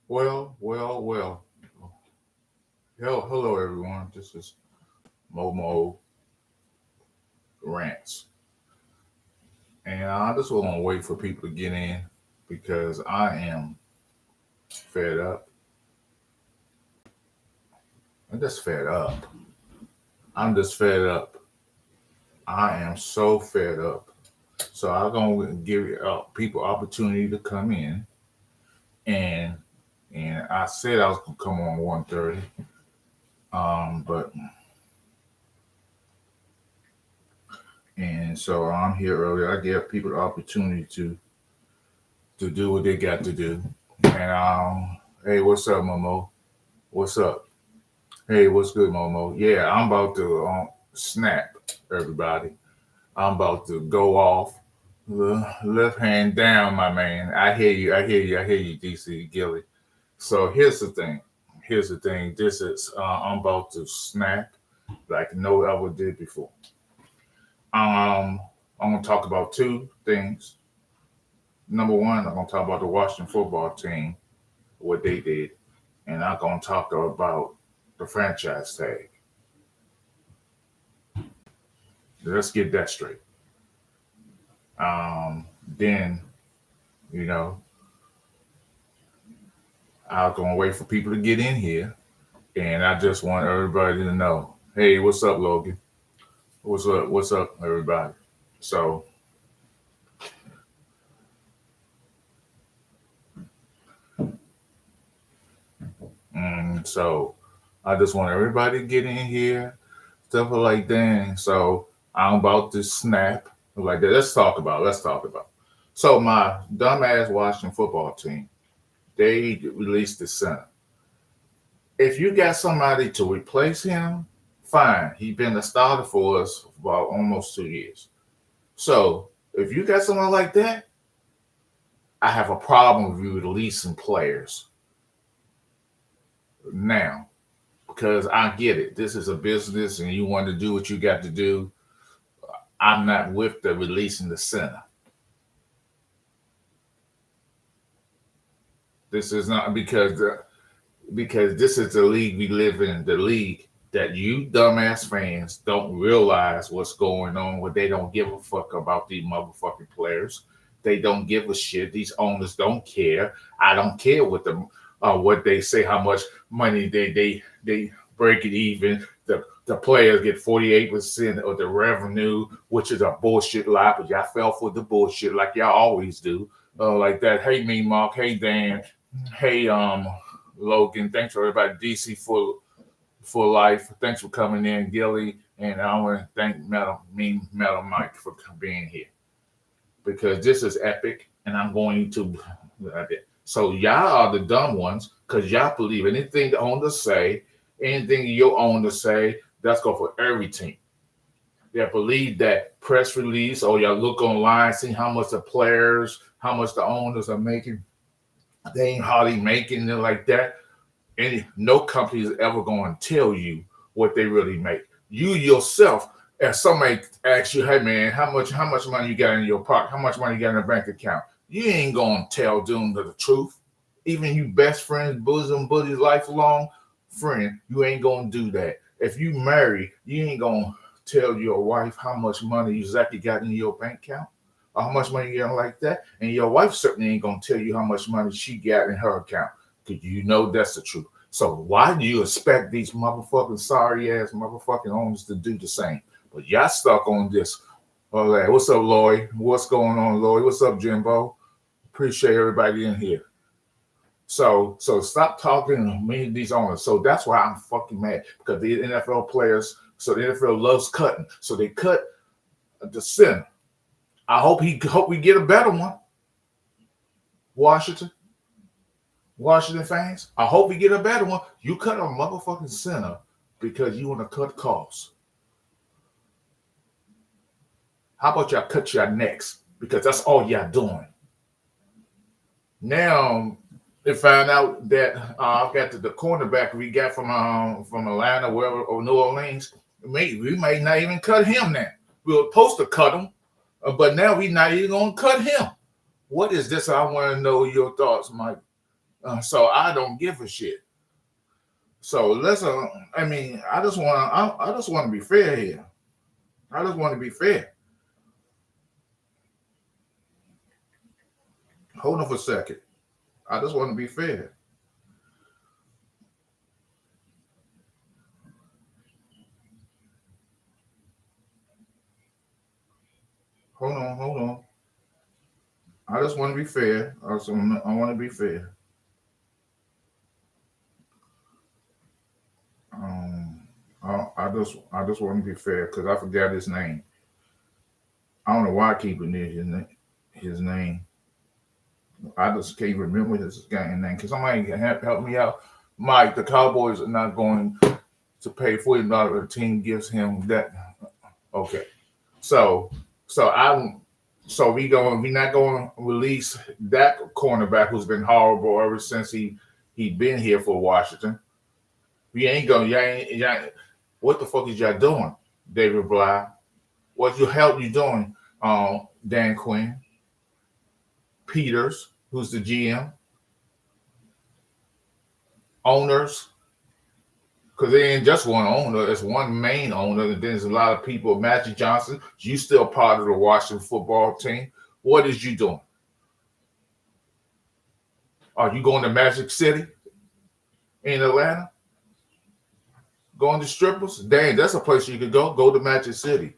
Well. Hello, everyone. This is Momo Rants. And I just want to wait for people to get in because I am fed up. I'm just fed up. I'm just fed up. I am so fed up. So I'm going to give people opportunity to come in. And I said I was going to come on 1:30. But and so I'm here early. I give people the opportunity to do what they got to do. And hey, what's up, Momo? What's up? Hey, what's good, Momo? Yeah, I'm about to snap, everybody. I'm about to go off. Left hand down, my man. I hear you. I hear you. I hear you, DC Gilly. So here's the thing. Here's the thing. This is I'm about to snap like no ever did before. Um, I'm gonna talk about two things. Number one, I'm gonna talk about the Washington football team, what they did, and I'm gonna talk about the franchise tag. Let's get that straight. Then, you know, I'm gonna wait for people to get in here, and I just want everybody to know, hey, what's up, Logan? What's up? What's up, everybody? So, so I just want everybody to get in here, stuff like that. So I'm about to snap like that. Let's talk about. Let's talk about. So my dumbass Washington football team, they released the center. If you got somebody to replace him, fine. He's been a starter for us for about almost 2 years. So if you got someone like that, I have a problem with you releasing players now because I get it. This is a business and you want to do what you got to do. I'm not with the releasing the center. This is not because this is the league we live in, the league that you dumbass fans don't realize what's going on, where they don't give a fuck about these motherfucking players. They don't give a shit. These owners don't care. I don't care what they say, how much money they break it even. The players get 48% of the revenue, which is a bullshit lie, but y'all fell for the bullshit like y'all always do. Like that. Hey, me, Mark. Hey, Dan. Hey, Logan. Thanks for everybody. DC for life. Thanks for coming in, Gilly. And I want to thank Metal Mike for being here because this is epic, and I'm going to. So y'all are the dumb ones because y'all believe anything the owners say, anything your owners say. That's go for every team. They believe that press release, or y'all look online, see how much the players, how much the owners are making. They ain't hardly making it like that. No company is ever going to tell you what they really make. You yourself, if somebody asks you, hey man, how much money you got in your pocket, how much money you got in a bank account, you ain't gonna tell them the truth. Even you best friends, bosom buddies, lifelong friend, you ain't gonna do that. If you marry, you ain't gonna tell your wife how much money you exactly got in your bank account or how much money you got like that. And your wife certainly ain't gonna tell you how much money she got in her account. Because you know that's the truth. So why do you expect these motherfucking sorry ass motherfucking owners to do the same? But y'all stuck on this. All right, what's up, Lloyd? What's going on, Lloyd? What's up, Jimbo? Appreciate everybody in here. So stop talking to me, these owners. So that's why I'm fucking mad because the NFL players. So the NFL loves cutting. So they cut the center. I hope we get a better one. Washington fans. I hope we get a better one. You cut a motherfucking center because you want to cut costs. How about y'all cut your necks? Because that's all y'all doing. Now they found out that I've got the cornerback we got from Atlanta, wherever, or New Orleans. We may not even cut him now. We were supposed to cut him, but now we're not even going to cut him. What is this? I want to know your thoughts, Mike. So I don't give a shit. So let's. I mean, I just want. I just want to be fair here. I just want to be fair. Hold on for a second. I just want to be fair. Hold on. Hold on. I just want to be fair. I want to be fair. Um, I just want to be fair because I forgot his name. I don't know why I keep renewing his name. I just can't remember his guy name. Can somebody help me out? Mike, the Cowboys are not going to pay $40. The team gives him that. Okay, so so I'm so we not going to release that cornerback who's been horrible ever since he been here for Washington. We ain't going. Y'all, what the fuck is y'all doing, David Bly? What you help you doing, Dan Quinn, Peters, who's the GM, owners, because there ain't just one owner, it's one main owner, and then there's a lot of people. Magic Johnson, you still part of the Washington football team. What is you doing? Are you going to Magic City in Atlanta? Going to strippers? Dang, that's a place you could go. Go to Magic City.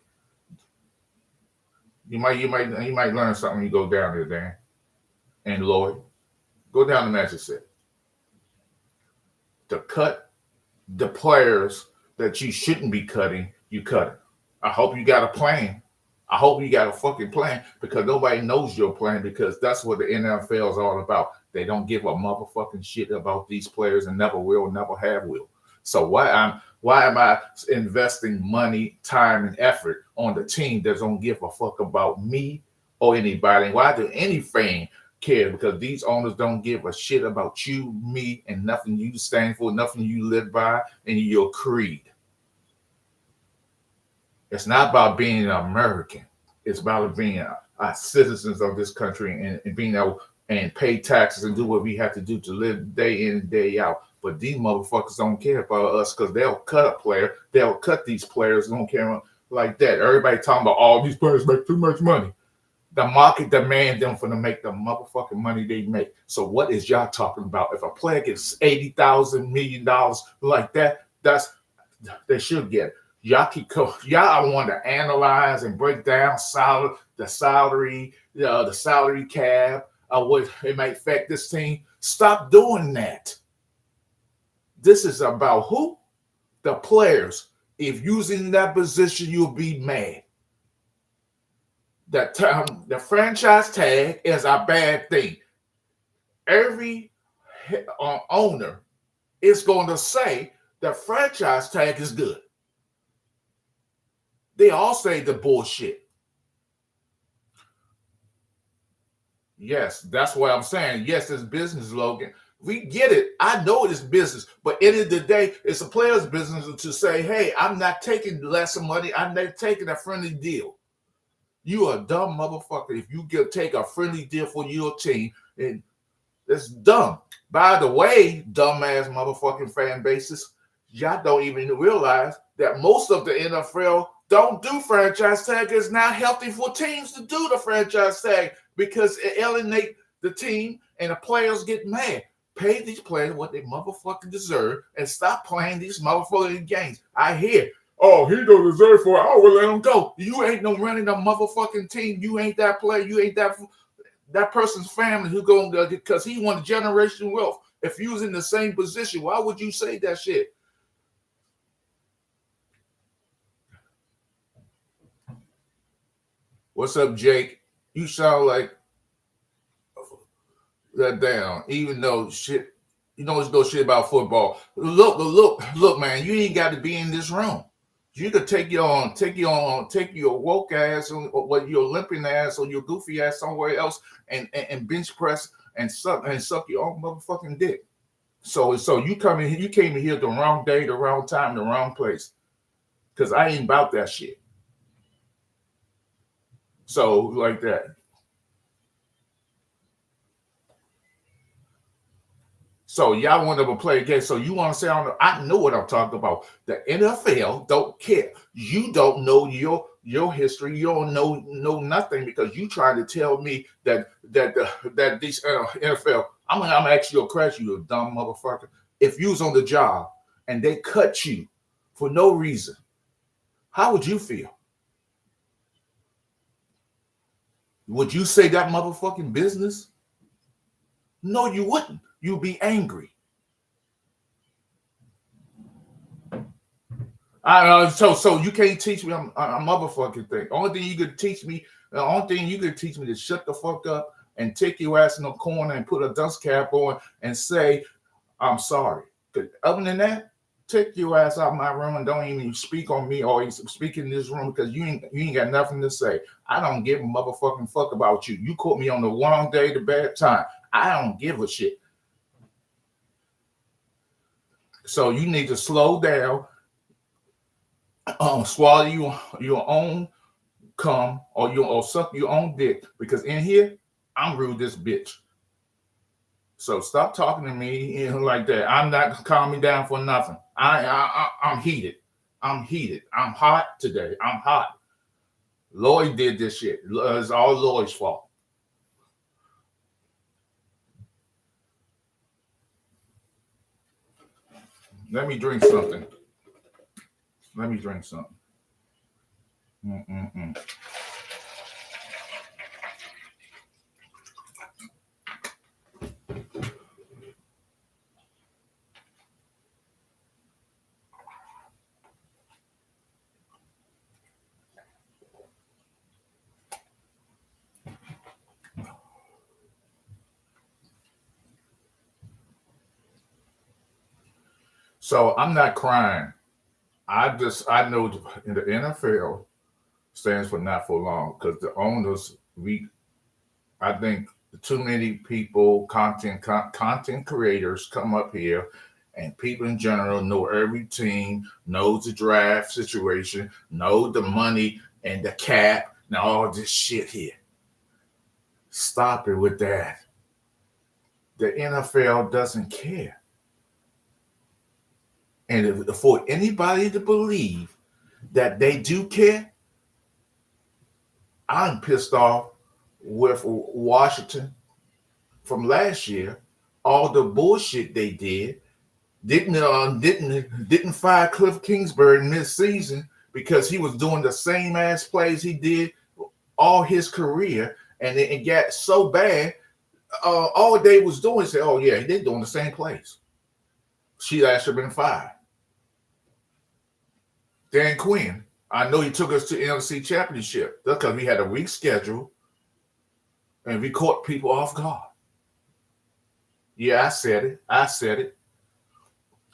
You might learn something when you go down there, Dan. And Lloyd, go down to Magic City. To cut the players that you shouldn't be cutting, you cut it. I hope you got a plan. I hope you got a fucking plan because nobody knows your plan because that's what the NFL is all about. They don't give a motherfucking shit about these players and never will, never have will. So why am I investing money, time, and effort on the team that don't give a fuck about me or anybody? Why do any fan care? Because these owners don't give a shit about you, me, and nothing you stand for, nothing you live by, and your creed. It's not about being an American. It's about being citizens of this country and being able and pay taxes and do what we have to do to live day in and day out. But these motherfuckers don't care about us because they'll cut a player. They'll cut these players. Don't care like that. Everybody talking about all these players make too much money. The market demand them for to make the motherfucking money they make. So what is y'all talking about? If a player gets $80,000 like that, that's they should get it. Y'all want to analyze and break down the salary cap, what it might affect this team. Stop doing that. This is about who? The players. If using that position, you'll be mad. The franchise tag is a bad thing. Every owner is going to say the franchise tag is good. They all say the bullshit. Yes, that's what I'm saying. Yes, it's business, Logan. We get it. I know it is business, but at the end of the day, it's a player's business to say, hey, I'm not taking less money. I'm not taking a friendly deal. You are a dumb motherfucker if you take a friendly deal for your team. And it's dumb. By the way, dumbass motherfucking fan bases, y'all don't even realize that most of the NFL don't do franchise tag. It's not healthy for teams to do the franchise tag because it alienates the team and the players get mad. Pay these players what they motherfucking deserve and stop playing these motherfucking games. I hear, oh, he don't deserve for it. I will let him go. You ain't no running a motherfucking team. You ain't that player. You ain't that person's family who going to because he won generational wealth. If you was in the same position, why would you say that shit? What's up, Jake? You sound like that down, even though shit, you know, it's no shit about football. Look, man, you ain't got to be in this room. You could take your woke ass or what your limping ass or your goofy ass somewhere else and bench press and suck your own motherfucking dick. So you came in here the wrong day, the wrong time, the wrong place. Cause I ain't about that shit. So like that. So y'all want to play a game. So you want to say, I know what I'm talking about. The NFL don't care. You don't know your history. You don't know nothing because you trying to tell me that these NFL. I'm gonna ask you a question, you dumb motherfucker. If you was on the job and they cut you for no reason, how would you feel? Would you say that motherfucking business? No, you wouldn't. You'd be angry. So you can't teach me a motherfucking thing. Only thing you could teach me, the only thing you could teach me is shut the fuck up and take your ass in the corner and put a dust cap on and say, I'm sorry. Other than that, take your ass out of my room and don't even speak on me or speak in this room because you ain't got nothing to say. I don't give a motherfucking fuck about you. You caught me on the wrong day, the bad time. I don't give a shit. So you need to slow down, swallow your own cum or suck your own dick because in here I'm rude this bitch. So stop talking to me like that. I'm not calming down for nothing. I'm heated. I'm heated. I'm hot today. I'm hot. Lloyd did this shit. It's all Lloyd's fault. Let me drink something. Mm-mm-mm. So I'm not crying. I know in the NFL stands for not for long because the owners I think too many people content creators come up here and people in general know every team, knows the draft situation, know the money and the cap and all this shit here. Stop it with that. The NFL doesn't care. And for anybody to believe that they do care, I'm pissed off with Washington from last year. All the bullshit they didn't fire Cliff Kingsbury in this season because he was doing the same ass plays he did all his career, and it got so bad. All they was doing is say, "Oh yeah, they're doing the same plays." She actually been fired. Dan Quinn, I know he took us to NFC Championship. That's because we had a weak schedule and we caught people off guard. Yeah, I said it.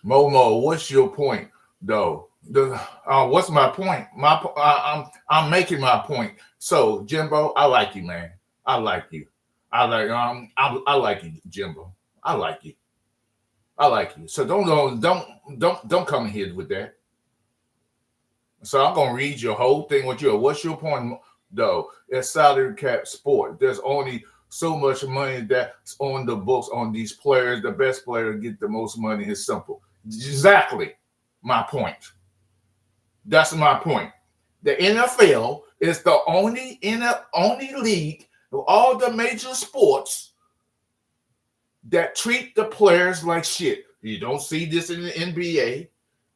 Momo, what's your point, though? What's my point? I'm making my point. So, Jimbo, I like you, man. I like you. I like you, Jimbo. I like you. I like you. So don't come in here with that. So I'm gonna read your whole thing with you. What's your point, though? It's salary cap sport. There's only so much money that's on the books on these players. The best player to get the most money is simple. Exactly my point. That's my point. The NFL is the only league of all the major sports that treat the players like shit. You don't see this in the NBA.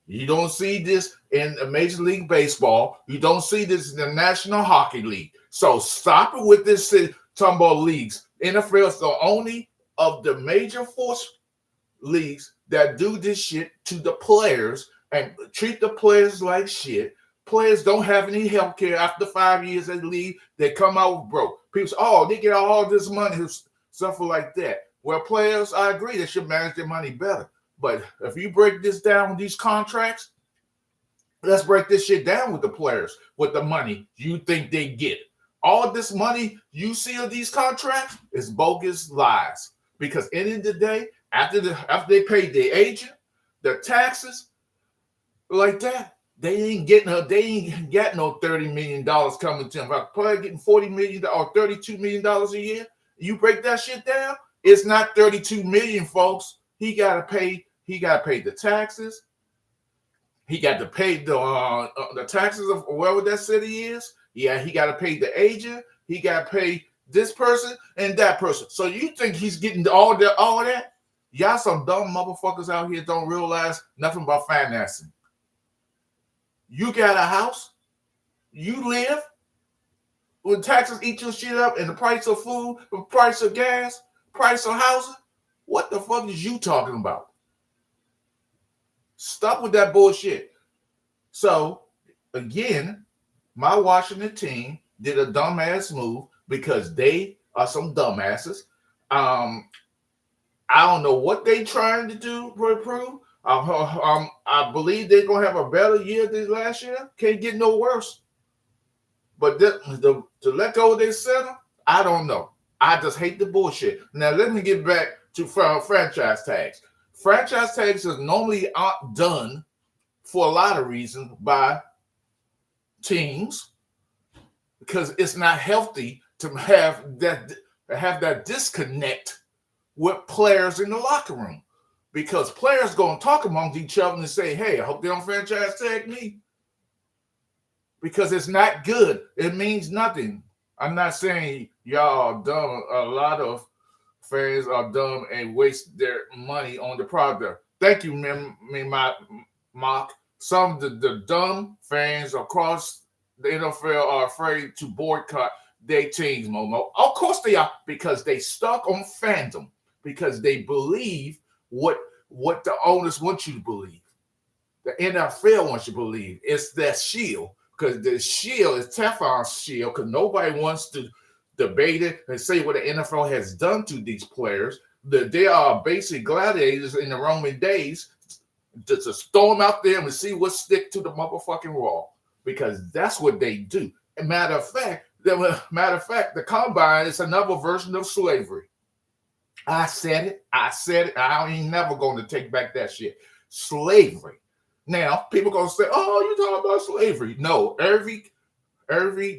You don't see this in Major League Baseball. You don't see this in the National Hockey League. So stop it with this talking about leagues. NFL is the only of the major force leagues that do this shit to the players and treat the players like shit. Players don't have any health care after 5 years they leave. They come out broke. People say, oh, they get all this money, stuff like that. Well, players, I agree, they should manage their money better. But if you break this down with these contracts, let's break this shit down with the players, with the money you think they get. All this money you see of these contracts is bogus lies. Because at the end of the day, after they paid their agent, their taxes, like that, they ain't got no $30 million coming to them. If a player getting $40 million or $32 million a year, you break that shit down, it's not $32 million, folks. He got to pay. He got to pay the taxes. He got to pay the taxes of wherever that city is. Yeah, he got to pay the agent. He got to pay this person and that person. So you think he's getting all that? Y'all some dumb motherfuckers out here don't realize nothing about financing. You got a house. You live. When taxes eat your shit up and the price of food, the price of gas, price of housing, what the fuck is you talking about? Stop with that bullshit. So, again, my Washington team did a dumbass move because they are some dumbasses. I don't know what they trying to do to improve. I believe they're going to have a better year than last year. Can't get no worse. But to let go of their center, I don't know. I just hate the bullshit. Now, let me get back to franchise tags. Franchise tags are normally done for a lot of reasons by teams because it's not healthy to have that disconnect with players in the locker room because players going to talk among each other and say, hey, I hope they don't franchise tag me because it's not good. It means nothing. I'm not saying y'all are dumb. A lot of fans are dumb and waste their money on the product. Thank you, Mark. Some of the dumb fans across the NFL are afraid to boycott their teams, Momo. Of course they are, because they stuck on fandom, because they believe what the owners want you to believe. The NFL wants you to believe. It's that shield, because the shield is Teflon's shield, because nobody wants to debate it and say what the NFL has done to these players. That they are basic gladiators in the Roman days. Just throw them out there and see what stick to the motherfucking wall, because that's what they do. And matter of fact, the combine is another version of slavery. I said it. I ain't never going to take back that shit. Slavery. Now, people going to say, oh, you talking about slavery. No, every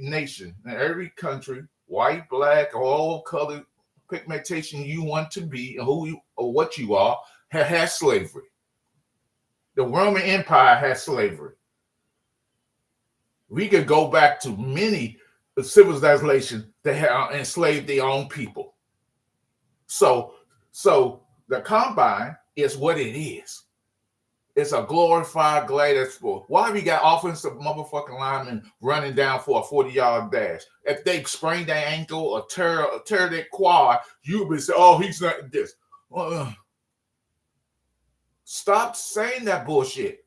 nation and every country, white, black, all colored pigmentation you want to be, who you or what you are, has slavery. The Roman Empire has slavery. We could go back to many civilizations that have enslaved their own people. So the combine is what it is. It's a glorified gladiator sport. Why we got offensive motherfucking linemen running down for a 40-yard dash? If they sprain their ankle or tear their quad, you would say, oh, he's not this. Stop saying that bullshit.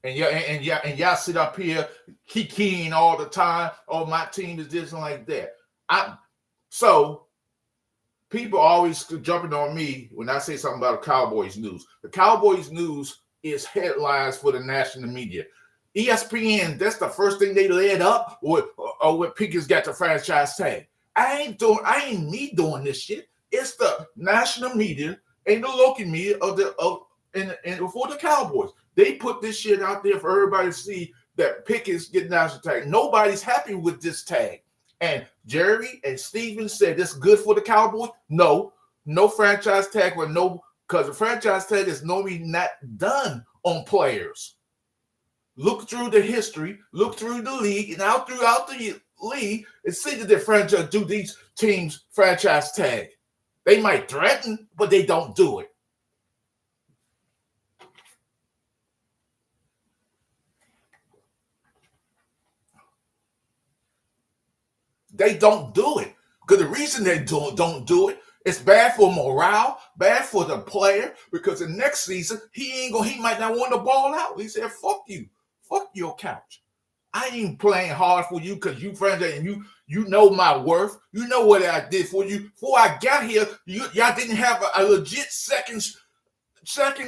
And y'all sit up here kikiing all the time. Oh, my team is this and like that. So people always jumping on me when I say something about the Cowboys news. The Cowboys news is headlines for the national media. ESPN, that's the first thing they led up with Pickens got the franchise tag. I ain't me doing this shit. It's the national media and the local media and for the Cowboys. They put this shit out there for everybody to see that Pickens getting national tag. Nobody's happy with this tag. And Jerry and Steven said it's good for the Cowboys. No franchise tag because the franchise tag is normally not done on players. Look through the history, look through the league, and out throughout the league, and see that the franchise do these teams franchise tag. They might threaten, but they don't do it. They don't do it. Because the reason they don't do it, it's bad for morale, bad for the player, because the next season, he might not want to ball out. He said, fuck you. Fuck your couch. I ain't playing hard for you because you friends and you know my worth. You know what I did for you. Before I got here, y'all didn't have a legit second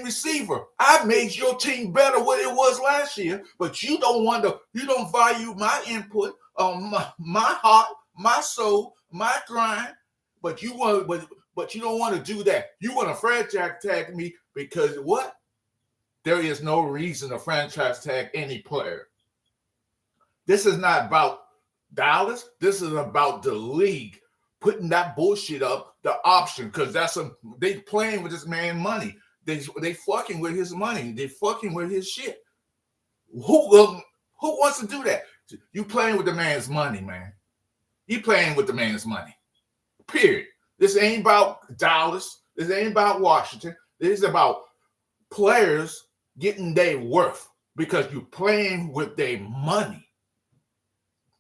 receiver. I made your team better what it was last year, but you don't value my input, my heart, my soul, my grind. But you don't want to do that. You want to franchise tag me because what? There is no reason to franchise tag any player. This is not about Dallas, this is about the league putting that bullshit up, the option, because they playing with this man money. They fucking with his money. They fucking with his shit. Who wants to do that? You playing with the man's money, man. You playing with the man's money. Period. This ain't about Dallas. This ain't about Washington. This is about players getting their worth because you're playing with their money.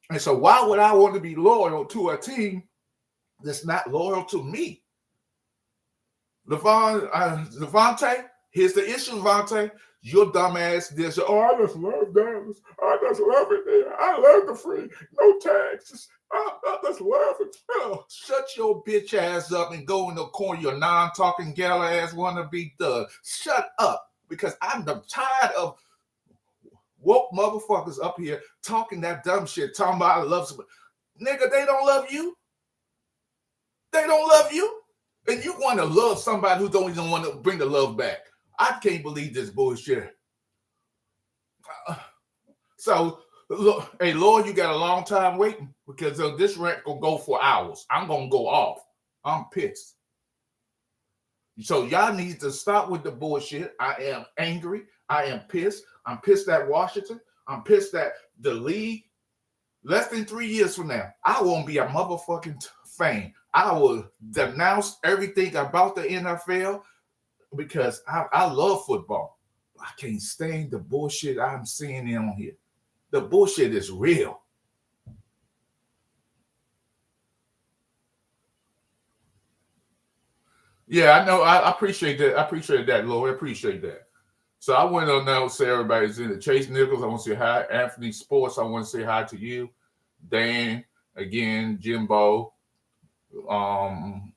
And so why would I want to be loyal to a team that's not loyal to me? Levante, here's the issue, Levante. Your dumb ass did say, I just love Dallas. I just love it there. I love the free, no taxes. I just love it. Oh, shut your bitch ass up and go in the corner, your non-talking gal ass wannabe thug. Shut up, because I'm tired of woke motherfuckers up here talking that dumb shit, talking about I love somebody. Nigga, they don't love you. They don't love you. And you want to love somebody who don't even want to bring the love back. I can't believe this bullshit. So, look, hey, Lord, you got a long time waiting because this rant gonna go for hours. I'm gonna go off. I'm pissed. So y'all need to stop with the bullshit. I am angry. I am pissed. I'm pissed at Washington. I'm pissed at the league. Less than 3 years from now, I won't be a motherfucking fan. I will denounce everything about the NFL because I love football. I can't stand the bullshit I'm seeing on here. The bullshit is real. Yeah, I know. I appreciate that. I appreciate that, Lord. I appreciate that. So I want to now say everybody's in it. Chase Nichols, I want to say hi. Anthony Sports, I want to say hi to you. Dan, again, Jimbo, Rhonda,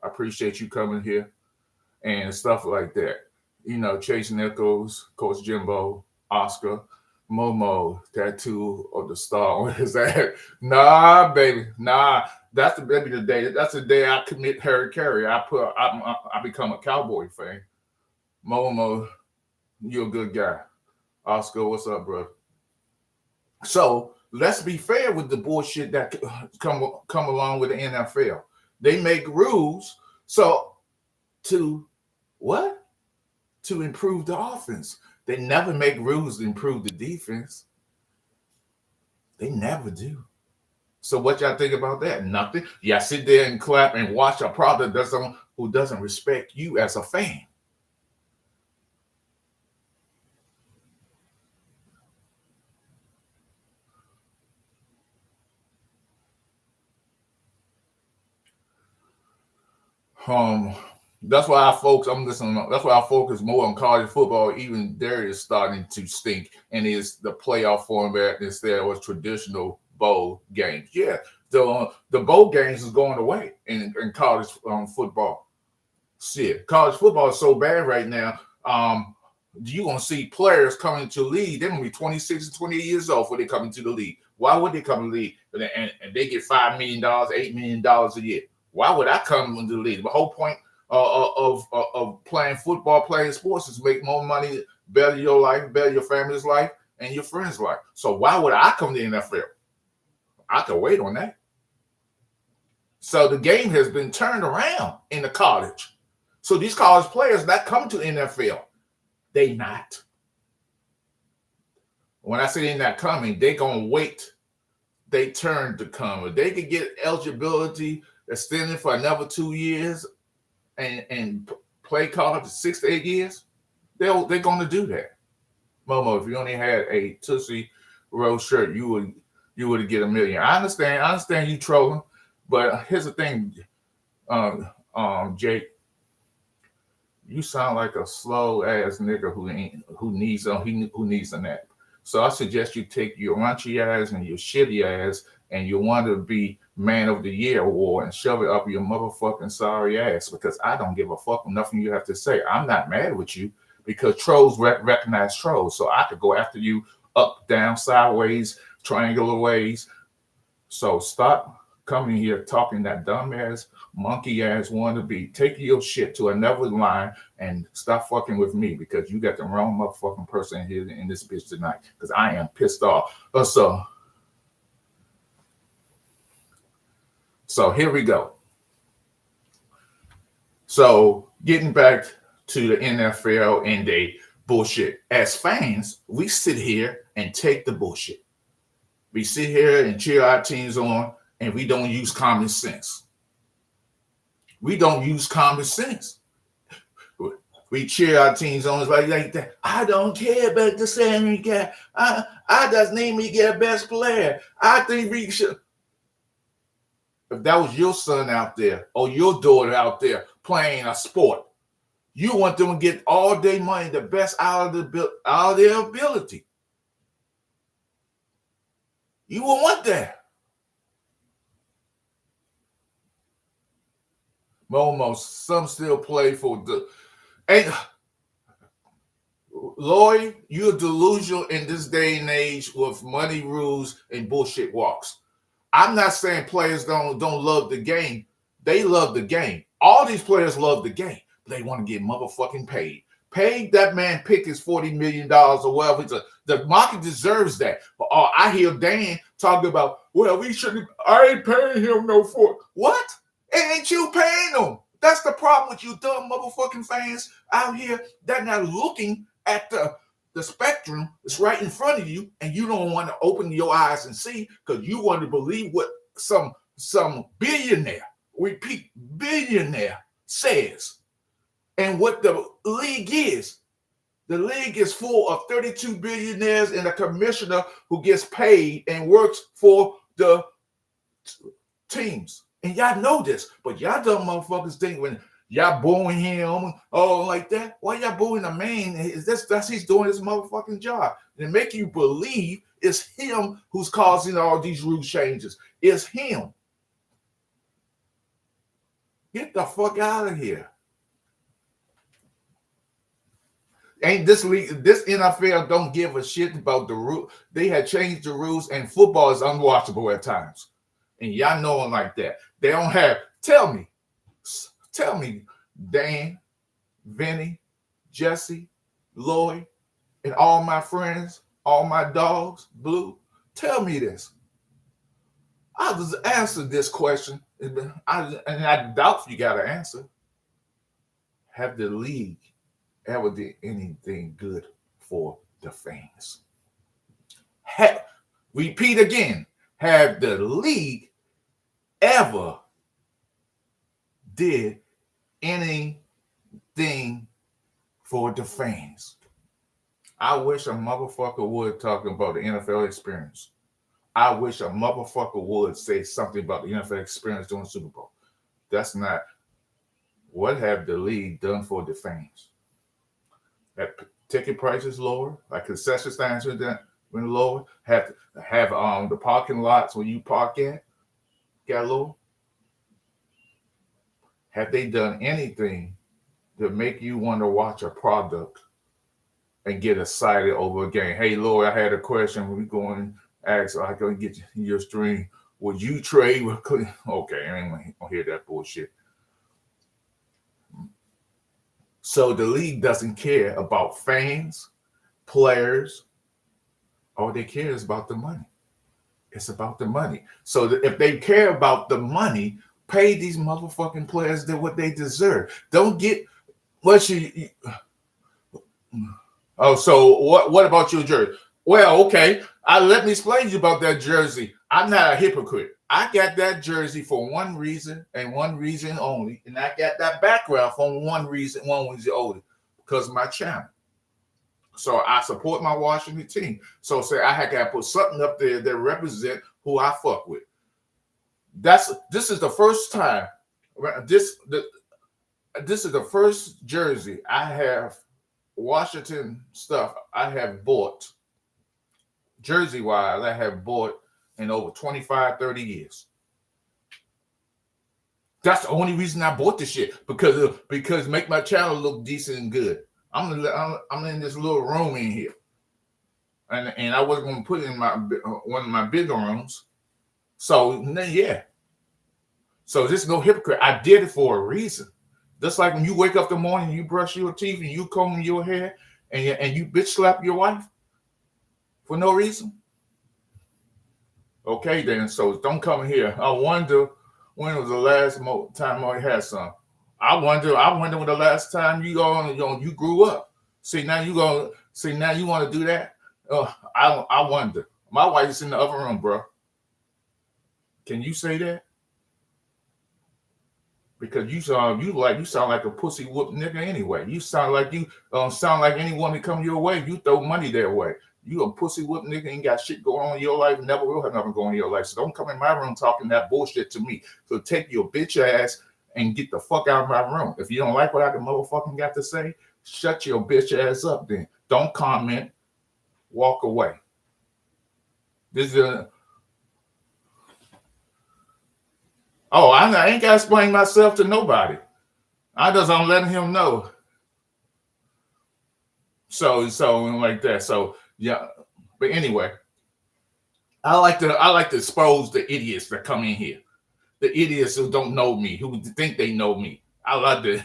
I appreciate you coming here and stuff like that. Chase Nichols, Coach Jimbo, Oscar, Momo, tattoo of the star on his ass. Nah, baby, nah. That's the day. That's the day I commit Harry Carey. I become a Cowboy fan. Momo, you're a good guy. Oscar, what's up, bro? So let's be fair with the bullshit that come along with the NFL. They make rules to what? To improve the offense. They never make rules to improve the defense. They never do. So what y'all think about that? Nothing. Y'all sit there and clap and watch a product who doesn't respect you as a fan. That's why I focus more on college football. Even there is starting to stink, and is the playoff format instead of traditional bowl games. Yeah, the bowl games is going away in college football. Shit, college football is so bad right now. You're gonna see players coming to the league. They're gonna be 26 and 28 years old before they come into the league. Why would they come to the league? And they get $5 million, $8 million a year. Why would I come into the league? The whole point of playing football, playing sports is make more money, better your life, better your family's life, and your friends' life. So why would I come to the NFL? I can wait on that. So the game has been turned around in the college. So these college players that come to the NFL, they not. When I say they're not coming, they gonna wait. They turn to come. If they could get eligibility extended for another 2 years and play college 6 to 8 years, they're going to do that. Momo, if you only had a Tootsie Roll shirt, you would get $1 million. I understand you trolling, but here's the thing, Jake, you sound like a slow ass nigga who needs a nap. So I suggest you take your raunchy ass and your shitty ass and you want to be Man of the Year award and shove it up your motherfucking sorry ass, because I don't give a fuck nothing you have to say. I'm not mad with you because trolls recognize trolls. So I could go after you up, down, sideways, triangular ways. So stop coming here talking that dumb ass, monkey ass wannabe. Take your shit to another line and stop fucking with me, because you got the wrong motherfucking person here in this bitch tonight, because I am pissed off. So So here we go. So getting back to the NFL and they bullshit. As fans, we sit here and take the bullshit. We sit here and cheer our teams on, and we don't use common sense. We don't use common sense. We cheer our teams on like that. I don't care about the salary cap. I just need me to get a best player. I think we should. If that was your son out there or your daughter out there playing a sport, you want them to get all day money, the best out of their ability. You will want that. Almost some still play for the. And Lloyd, you're delusional in this day and age with money rules and bullshit walks. I'm not saying players don't love the game. They love the game. All these players love the game. They want to get motherfucking paid. Paid that man pick his $40 million or whatever. The market deserves that. But I hear Dan talking about, well, we shouldn't. I ain't paying him no for what? Ain't you paying him? That's the problem with you dumb motherfucking fans out here that not looking at the spectrum that's right in front of you, and you don't want to open your eyes and see because you want to believe what some billionaire, repeat, billionaire says. And what the league is. The league is full of 32 billionaires and a commissioner who gets paid and works for the teams. And y'all know this, but y'all dumb motherfuckers think when y'all booing him, like that. Why y'all booing the man? That's he's doing his motherfucking job. And make you believe it's him who's causing all these rule changes. It's him. Get the fuck out of here. Ain't this league, this NFL don't give a shit about the rule. They had changed the rules, and football is unwatchable at times. And y'all know them like that. They don't have. Tell me, Dan, Vinny, Jesse, Lloyd, and all my friends, all my dogs, Blue. Tell me this. I'll just answer this question, and I doubt you got an answer. Have the league ever did anything good for the fans? Repeat again. Have the league ever did anything for the fans? I wish a motherfucker would talk about the NFL experience. I wish a motherfucker would say something about the NFL experience during the Super Bowl. That's not. What have the league done for the fans? That ticket prices lower, like concession stands when lower. Have the parking lots where you park in got lower. Have they done anything to make you want to watch a product and get excited over a game? Hey, Lord, I had a question. We're going to ask, I can get your stream. Would you trade with Cleveland? Okay, I ain't going to hear that bullshit. So the league doesn't care about fans, players. All they care is about the money. It's about the money. So if they care about the money, pay these motherfucking players what they deserve. Don't get what you. Oh, so what about your jersey? Well, okay. Let me explain to you about that jersey. I'm not a hypocrite. I got that jersey for one reason and one reason only, and I got that background for one reason only, because of my channel. So I support my Washington team. So say I had to put something up there that represent who I fuck with. This is the first time. This is the first jersey I have Washington stuff I have bought, jersey-wise, I have bought in over 25, 30 years. That's the only reason I bought this shit, because make my channel look decent and good. I'm in this little room in here, and I wasn't going to put it in one of my bigger rooms. So yeah. So this is no hypocrite. I did it for a reason. Just like when you wake up in the morning, you brush your teeth and you comb your hair, and you bitch slap your wife for no reason. Okay, then. So don't come here. I wonder When was the last time I had some? I wonder when the last time you grew up. See now you want to do that. I wonder. My wife's in the other room, bro. Can you say that? Because you sound like a pussy whoop nigga anyway. You sound like any woman come your way, you throw money their way. You a pussy whoop nigga, ain't got shit going on in your life, never will have nothing going on in your life. So don't come in my room talking that bullshit to me. So take your bitch ass and get the fuck out of my room. If you don't like what I can motherfucking got to say, shut your bitch ass up then. Don't comment, walk away. This is I ain't got to explain myself to nobody. I just I'm letting him know. So like that. So yeah. But anyway, I like to expose the idiots that come in here. The idiots who don't know me, who think they know me. I love to.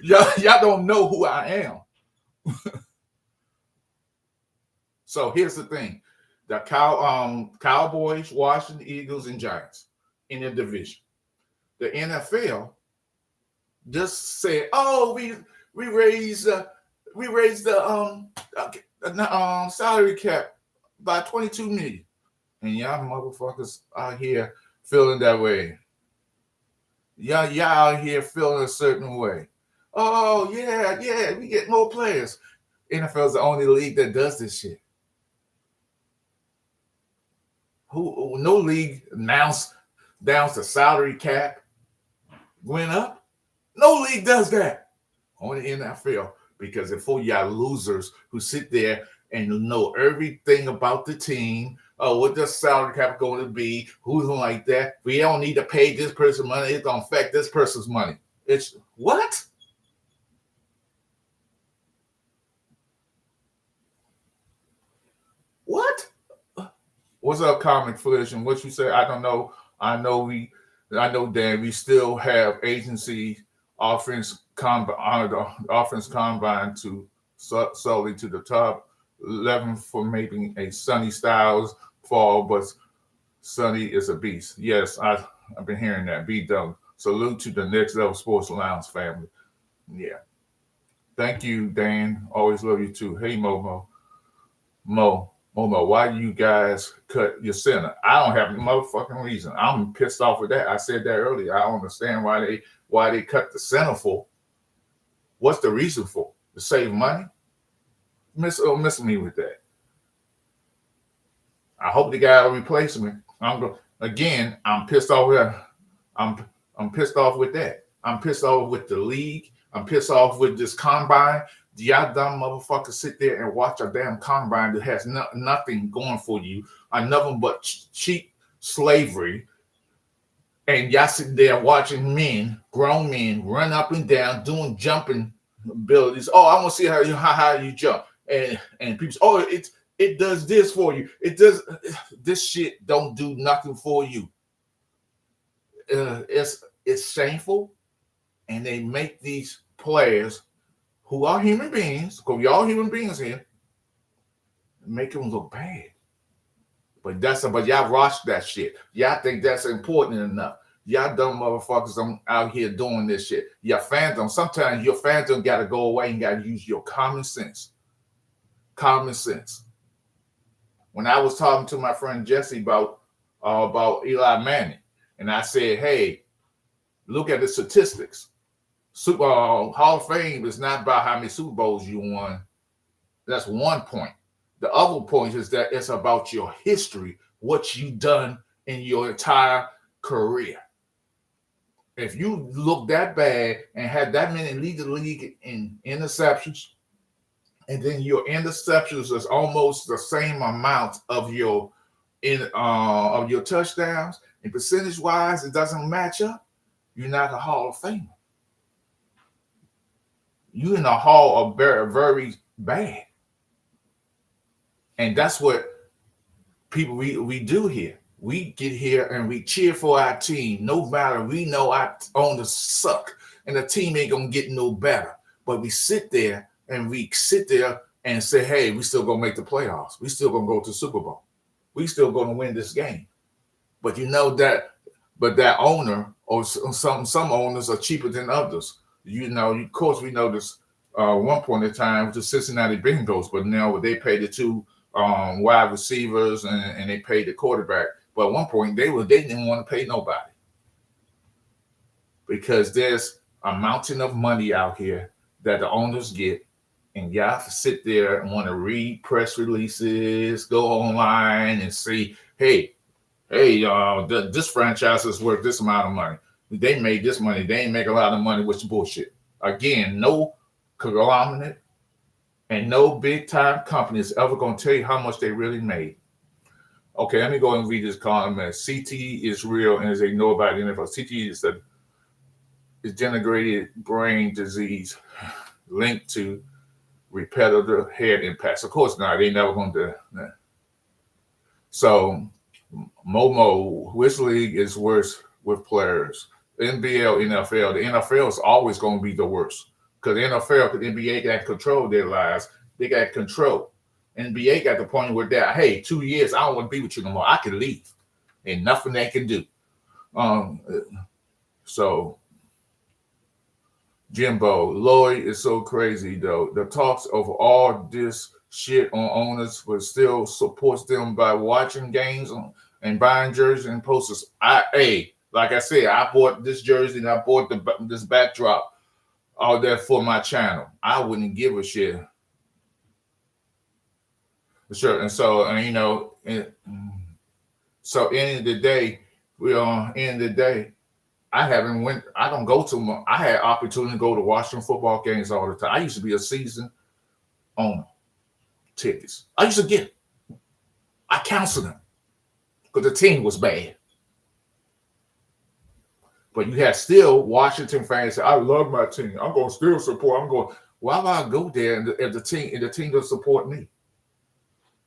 y'all don't know who I am. So here's the thing: the Cowboys, Washington Eagles, and Giants in the division. The NFL just said, "Oh, we raised the salary cap by 22 million," and y'all motherfuckers out here feeling that way. Y'all out here feeling a certain way. Oh yeah, we get more players. NFL is the only league that does this shit. No league announced the salary cap went up. No league does that. Only NFL, because for y'all losers who sit there and know everything about the team, what the salary cap going to be, who's like that. We don't need to pay this person money. It's going to affect this person's money. It's what? What? What's up, Comic Collision? What you say? I don't know. I know Dan. We still have agency offense combine to solely to the top 11 for making a Sunny Styles fall, but Sunny is a beast. Yes, I've been hearing that. Be done. Salute to the Next Level Sports Lounge family. Yeah. Thank you, Dan. Always love you too. Hey, Momo, why do you guys cut your center? I don't have any motherfucking reason. I'm pissed off with that. I said that earlier. I don't understand why they cut the center for. What's the reason for? To save money? Miss me with that. I hope the guy will replace me. I'm pissed off with that. I'm pissed off with that. I'm pissed off with the league. I'm pissed off with this combine. Y'all dumb motherfuckers sit there and watch a damn combine that has nothing going for you, nothing but cheap slavery. And y'all sit there watching grown men, run up and down, doing jumping abilities. Oh, I want to see how you jump. And people say, oh, it does this for you. It does this shit don't do nothing for you. It's shameful, and they make these players who are human beings, because we all human beings here, make them look bad. But y'all watch that shit. Y'all think that's important enough. Y'all dumb motherfuckers out here doing this shit. Sometimes your fandom got to go away and got to use your common sense. Common sense. When I was talking to my friend Jesse about Eli Manning, and I said, hey, look at the statistics. Hall of Fame is not about how many Super Bowls you won. That's one point. The other point is that it's about your history, what you done in your entire career. If you look that bad and had that many lead the league in interceptions, and then your interceptions is almost the same amount of your touchdowns, and percentage wise it doesn't match up, you're not a Hall of Famer. You in the hall of very, very bad. And that's what people we do here. We get here and we cheer for our team. No matter, we know our owners suck and the team ain't gonna get no better. But we sit there and say, hey, we still gonna make the playoffs. We still gonna go to Super Bowl. We still gonna win this game. But you know that, but that owner or some owners are cheaper than others. You know, of course, we know this. One point in time with the Cincinnati Bengals, but now they paid the two wide receivers and they paid the quarterback. But at one point they didn't want to pay nobody because there's a mountain of money out here that the owners get, and you have to sit there and want to read press releases, go online and see, hey, this franchise is worth this amount of money. They made this money. They ain't make a lot of money, which is bullshit. Again, no conglomerate and no big time company is ever going to tell you how much they really made. Okay, let me go and read this comment. CT is real and is ignored by the NFL. CT is degenerated brain disease linked to repetitive head impacts. Of course not. They never going to do that. So, Momo, which league is worse with players? NBL, NFL. The NFL is always going to be the worst because the NFL, the NBA got control of their lives. They got control. NBA got the point where they're, hey, 2 years, I don't want to be with you no more. I can leave. Ain't nothing they can do. So, Jimbo, Lloyd is so crazy, though. The talks of all this shit on owners, but still supports them by watching games and buying jerseys and posters. Like I said, I bought this jersey and I bought this backdrop all that for my channel. I wouldn't give a shit. Sure, and so you know, so end of the day, end of the day, I don't go to I had opportunity to go to Washington football games all the time. I used to be a season owner. Tickets. I used to get it. I counseled them because the team was bad. But you had still Washington fans say, I love my team. I'm going to still support. I'm going, why would I go there if the team doesn't support me?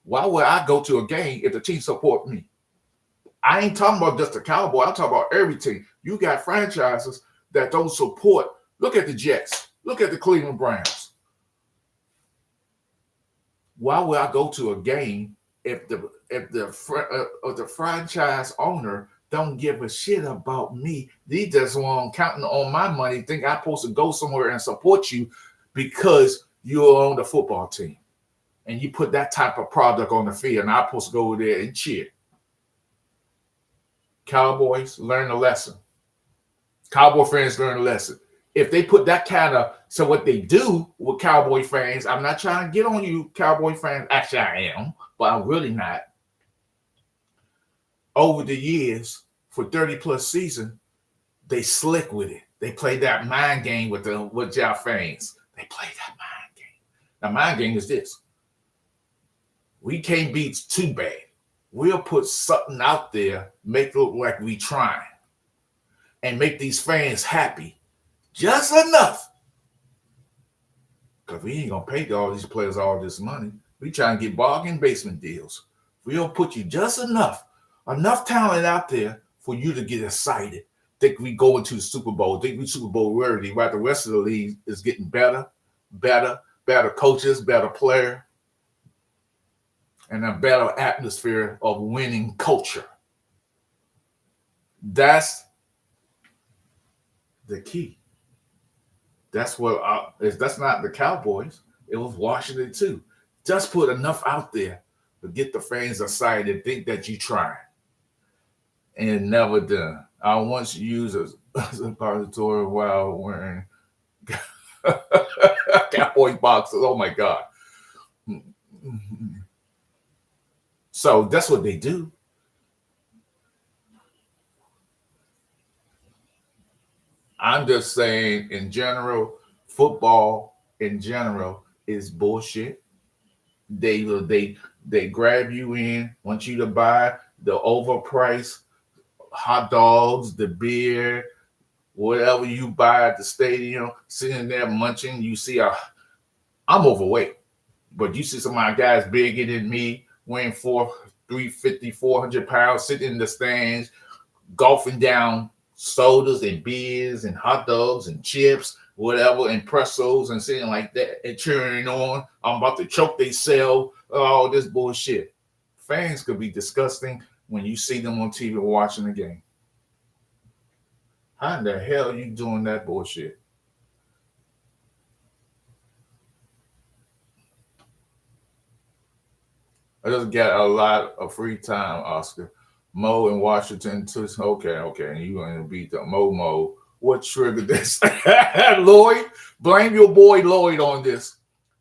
Why would I go to a game if the team support me? I ain't talking about just the Cowboy. I'm talking about every team. You got franchises that don't support. Look at the Jets. Look at the Cleveland Browns. Why would I go to a game if the franchise owner don't give a shit about me? They just want counting on my money, think I'm supposed to go somewhere and support you because you're on the football team and you put that type of product on the field, and I'm supposed to go there and cheer. Cowboys, learn a lesson. Cowboy fans, learn a lesson. If they put that kind of, so what they do with Cowboy fans, I'm not trying to get on you, Cowboy fans. Actually, I am, but I'm really not. Over the years, for 30+ seasons, they slick with it. They play that mind game with y'all fans. They play that mind game. The mind game is this. We can't be too bad. We'll put something out there, make it look like we trying, and make these fans happy. Just enough. Because we ain't going to pay all these players all this money. We trying to get bargain basement deals. We'll put you just enough talent out there for you to get excited. Think we go into the Super Bowl. Think we Super Bowl worthy. While the rest of the league is getting better coaches, better player, and a better atmosphere of winning culture. That's the key. That's what that's not the Cowboys. It was Washington too. Just put enough out there to get the fans excited and think that you trying. And never done. I once used as a repository while wearing Cowboy boxes. Oh my God. So that's what they do. I'm just saying, in general, football in general is bullshit. They grab you in, want you to buy the overpriced hot dogs, the beer, whatever you buy at the stadium, sitting there munching. You see, I'm overweight, but you see some of my guys bigger than me, weighing 350, 400 pounds, sitting in the stands, golfing down sodas and beers and hot dogs and chips, whatever, and pressos and saying like that and cheering on. I'm about to choke they sell, all this bullshit. Fans could be disgusting when you see them on TV watching the game. How in the hell are you doing that bullshit? I just got a lot of free time, Oscar. Mo in Washington too. Okay. And you gonna beat the Mo. What triggered this? Lloyd, blame your boy Lloyd on this.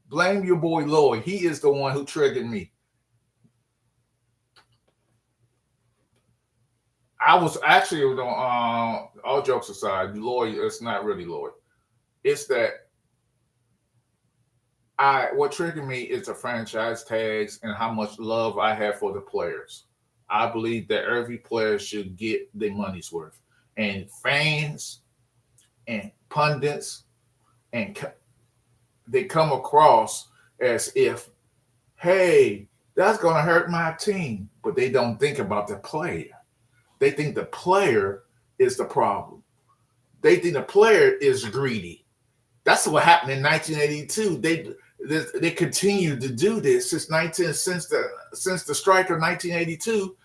Blame your boy Lloyd. He is the one who triggered me. I was actually all jokes aside, Lloyd, it's not really Lloyd. It's that what triggered me is the franchise tags and how much love I have for the players. I believe that every player should get their money's worth. And fans and pundits and they come across as if, hey, that's going to hurt my team, but they don't think about the player. They think the player is the problem. They think the player is greedy. That's what happened in 1982. They continued to do this since the strike of 1982,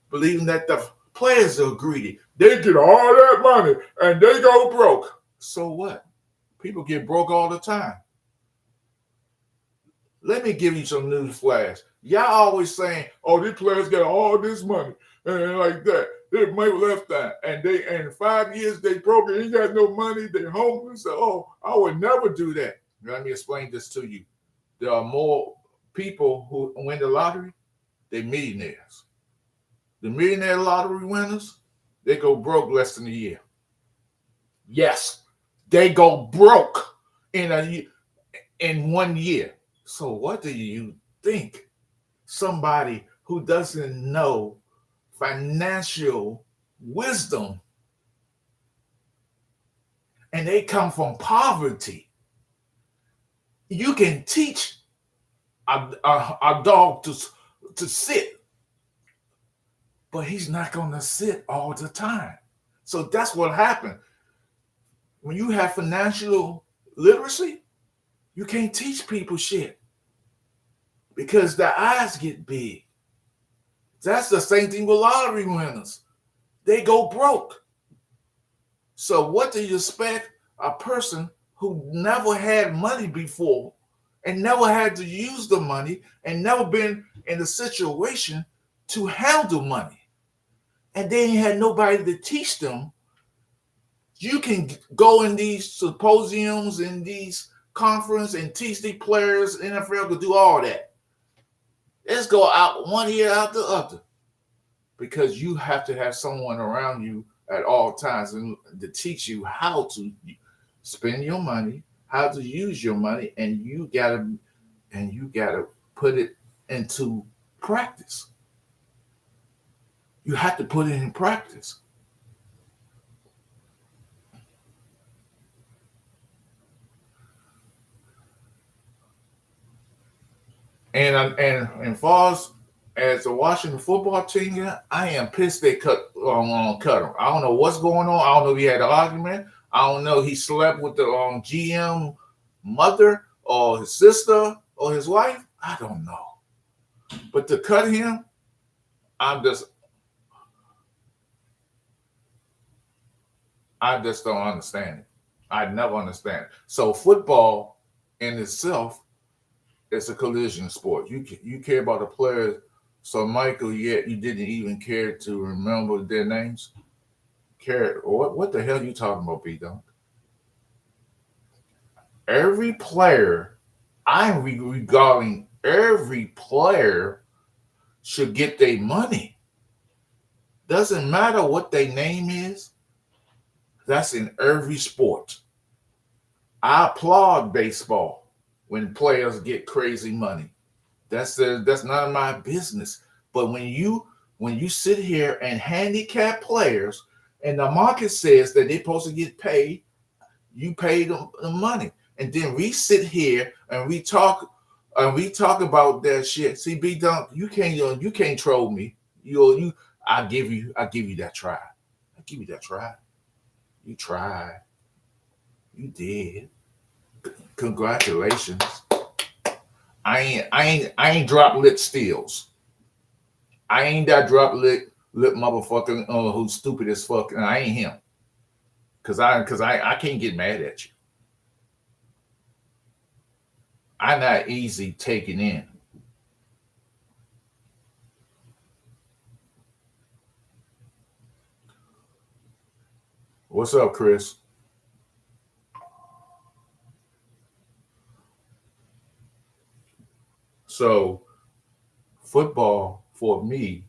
believing that the players are greedy. They get all that money and they go broke. So what? People get broke all the time. Let me give you some news flash. Y'all always saying, "Oh, these players got all this money," and like that. They might left that, and in 5 years they broke and ain't got no money. They're homeless. Oh, I would never do that. Let me explain this to you. There are more people who win the lottery. They're millionaires. The millionaire lottery winners, they go broke less than a year. Yes, they go broke in 1 year. So what do you think? Somebody who doesn't know financial wisdom and they come from poverty. You can teach a dog to sit, but he's not going to sit all the time. So that's what happened. When you have financial literacy, you can't teach people shit because their eyes get big. That's the same thing with lottery winners. They go broke. So what do you expect a person who never had money before and never had to use the money and never been in a situation to handle money, and they ain't had nobody to teach them? You can go in these symposiums, in these conferences, and teach the players. NFL could do all that. Let's go out one ear out the other, because you have to have someone around you at all times and to teach you how to spend your money, how to use your money, and you gotta put it into practice. You have to put it in practice. And far as the Washington football team, I am pissed they cut him. I don't know what's going on. I don't know if he had an argument. I don't know he slept with the GM mother or his sister or his wife. I don't know. But to cut him, I just don't understand it. I never understand it. So football in itself, it's a collision sport. You care about the players. So Michael, yet you didn't even care to remember their names. Care what the hell are you talking about, B Dunk? Every player, I'm regarding every player should get their money. Doesn't matter what their name is. That's in every sport. I applaud baseball when players get crazy money. That's none of my business. But when you sit here and handicap players, and the market says that they're supposed to get paid, you pay them the money, and then we sit here and we talk about that shit. See, B Dunk, you can't troll me. I give you that try. I give you that try. You try. You did. Congratulations. I ain't drop lit steals. I ain't that drop lit motherfucker who's stupid as fuck. And I ain't him. Cause I can't get mad at you. I'm not easy taking in. What's up, Chris? So football for me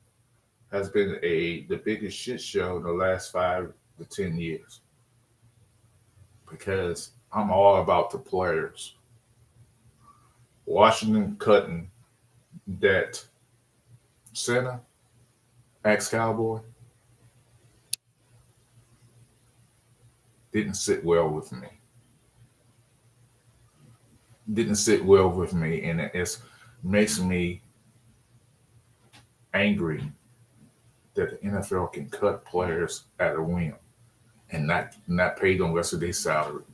has been the biggest shit show in the last 5 to 10 years because I'm all about the players. Washington cutting that center, ex Cowboy, didn't sit well with me. Didn't sit well with me, and it makes me angry that the NFL can cut players at a whim and not pay them the rest of their salary.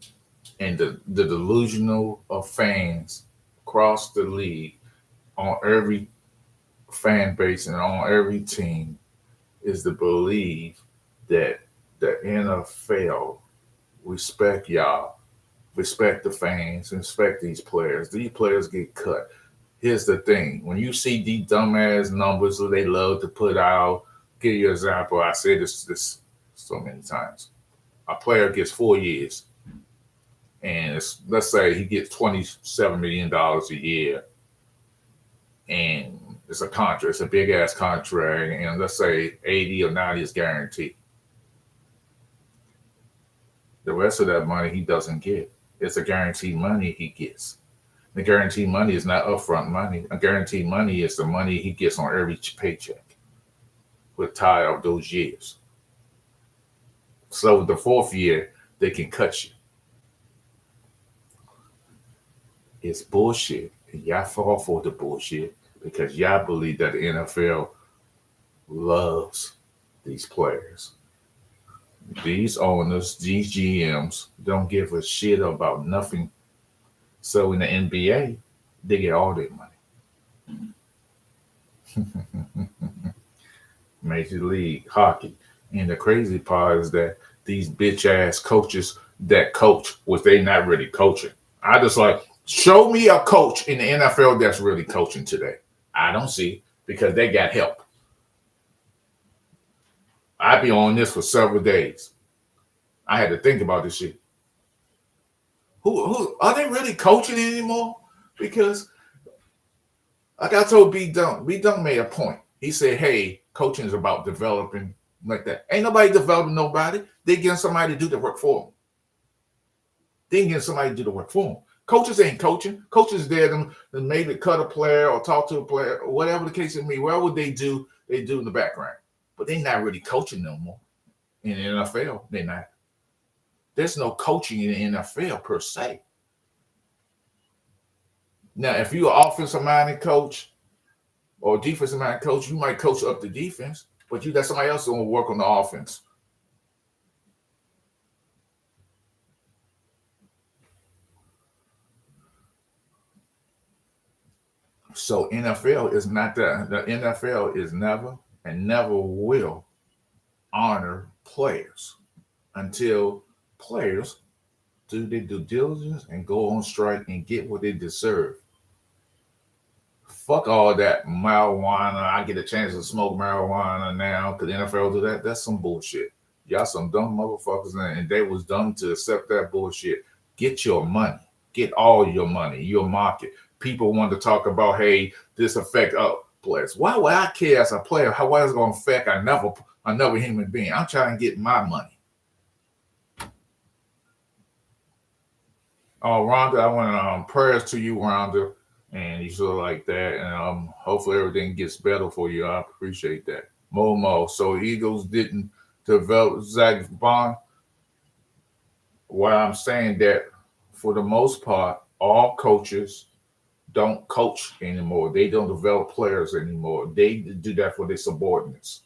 And the delusional of fans across the league on every fan base and on every team is to believe that the NFL respect y'all, respect the fans, and respect these players. These players get cut. Here's the thing: when you see these dumbass numbers that they love to put out, give you an example. I said this so many times. A player gets 4 years, and let's say he gets $27 million a year, and it's a contract. It's a big ass contract, and let's say 80 or 90 is guaranteed. The rest of that money he doesn't get. It's a guaranteed money he gets. The guaranteed money is not upfront money. A guaranteed money is the money he gets on every paycheck with tie of those years. So the fourth year, they can cut you. It's bullshit. And y'all fall for the bullshit because y'all believe that the NFL loves these players. These owners, these GMs don't give a shit about nothing. So in the NBA, they get all their money. Major League Hockey. And the crazy part is that these bitch ass coaches that coach, was they not really coaching. I just like, show me a coach in the NFL that's really coaching today. I don't see because they got help. I'd be on this for several days. I had to think about this shit. Who are they really coaching anymore? Because like I told B Dunk made a point. He said, hey, coaching is about developing like that. Ain't nobody developing nobody. They getting somebody to do the work for them. They getting somebody to do the work for them. Coaches ain't coaching. Coaches there to maybe cut a player or talk to a player, or whatever the case may be. Whatever they do in the background. But they not really coaching no more. In the NFL, they not. There's no coaching in the NFL per se. Now, if you're an offensive minded coach or defensive minded coach, you might coach up the defense, but you got somebody else going to work on the offense. So NFL is not that. The NFL is never and never will honor players until players do their due diligence and go on strike and get what they deserve. Fuck all that marijuana. I get a chance to smoke marijuana now because the NFL do that. That's some bullshit. Y'all some dumb motherfuckers, and they was dumb to accept that bullshit. Get your money. Get all your money. Your market. People want to talk about, hey, this affect players. Why would I care as a player? How is it going to affect another human being? I'm trying to get my money. Oh, Rhonda, I want prayers to you, Rhonda, and you sort of like that, and hopefully everything gets better for you. I appreciate that. Momo, so Eagles didn't develop Zach Bond. What I'm saying that for the most part, all coaches don't coach anymore. They don't develop players anymore. They do that for their subordinates.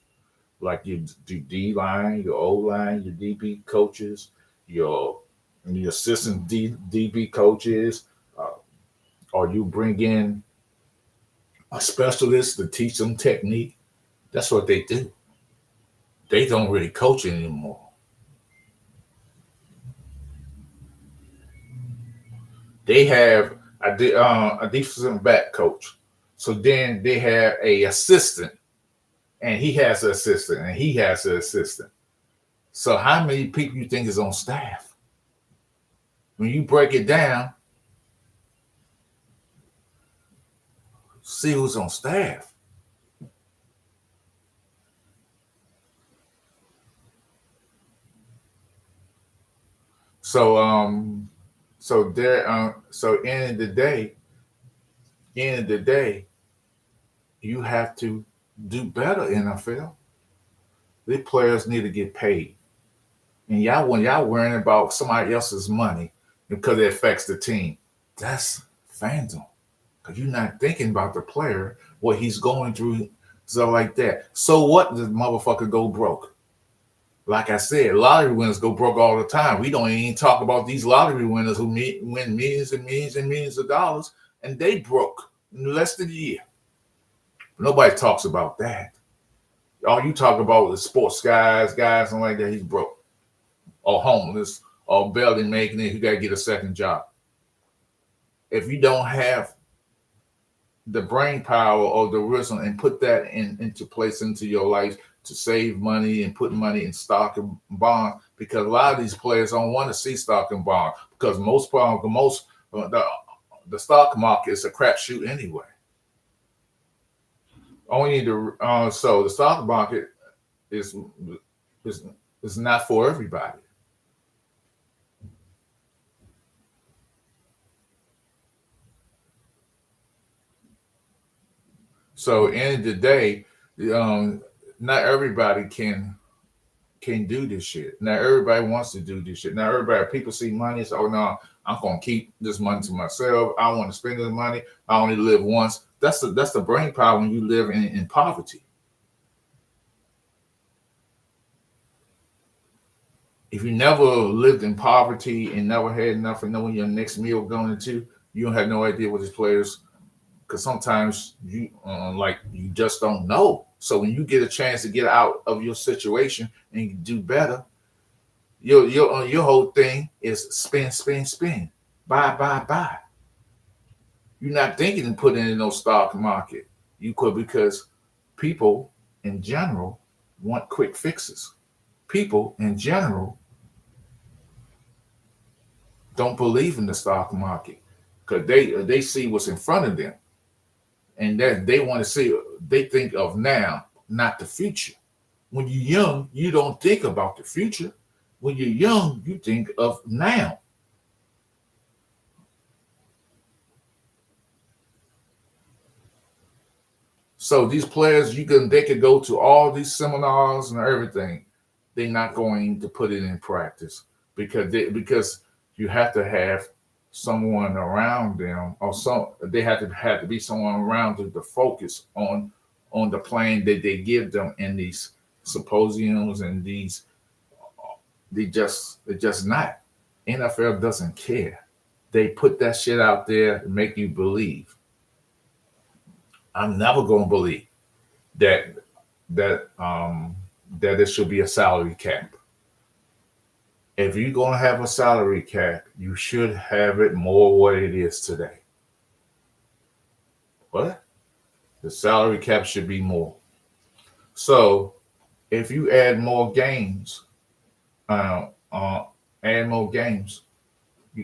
Like you do D line, your O line, your DB coaches, your and the assistant DB coaches, uh, or you bring in a specialist to teach them technique. That's what they do. They don't really coach anymore. They have a defensive back coach. So then they have a assistant, and he has an assistant, and he has an assistant. So how many people you think is on staff? When you break it down, see who's on staff. So so end of the day, you have to do better, NFL. The players need to get paid. And when y'all worrying about somebody else's money because it affects the team, that's fandom. Because you're not thinking about the player, what he's going through, stuff like that. So what does motherfucker go broke? Like I said, lottery winners go broke all the time. We don't even talk about these lottery winners who win millions and millions and millions of dollars, and they broke in less than a year. Nobody talks about that. All you talk about is sports guys and like that. He's broke, or homeless, or barely making it. You got to get a second job. If you don't have the brain power or the wisdom and put that into place into your life to save money and put money in stock and bond, because a lot of these players don't want to see stock and bond because the stock market is a crapshoot anyway. Only so the stock market is is not for everybody. So end of the day, um, not everybody can do this shit. Not everybody wants to do this shit. Not everybody. People see money. So oh no, I'm gonna keep this money to myself. I want to spend this money. I only live once. That's the brain power when you live in poverty. If you never lived in poverty and never had nothing, knowing your next meal going into, you don't have no idea what these players. Because sometimes you just don't know. So when you get a chance to get out of your situation and do better, your whole thing is spend, buy. You're not thinking of putting in no stock market. You could because people in general want quick fixes. People in general don't believe in the stock market because they see what's in front of them, and that they want to see. They think of now, not the future. When you're young, you don't think about the future. When you're young, you think of now. So these players, they could go to all these seminars and everything. They're not going to put it in practice because you have to have someone around them, or they have to be someone around them to focus on the plan that they give them in these symposiums and these. They're just not. NFL doesn't care. They put that shit out there to make you believe. I'm never gonna believe that that that there should be a salary cap. If you're gonna have a salary cap, you should have it more what it is today. What? The salary cap should be more. So if you uh, add more games, you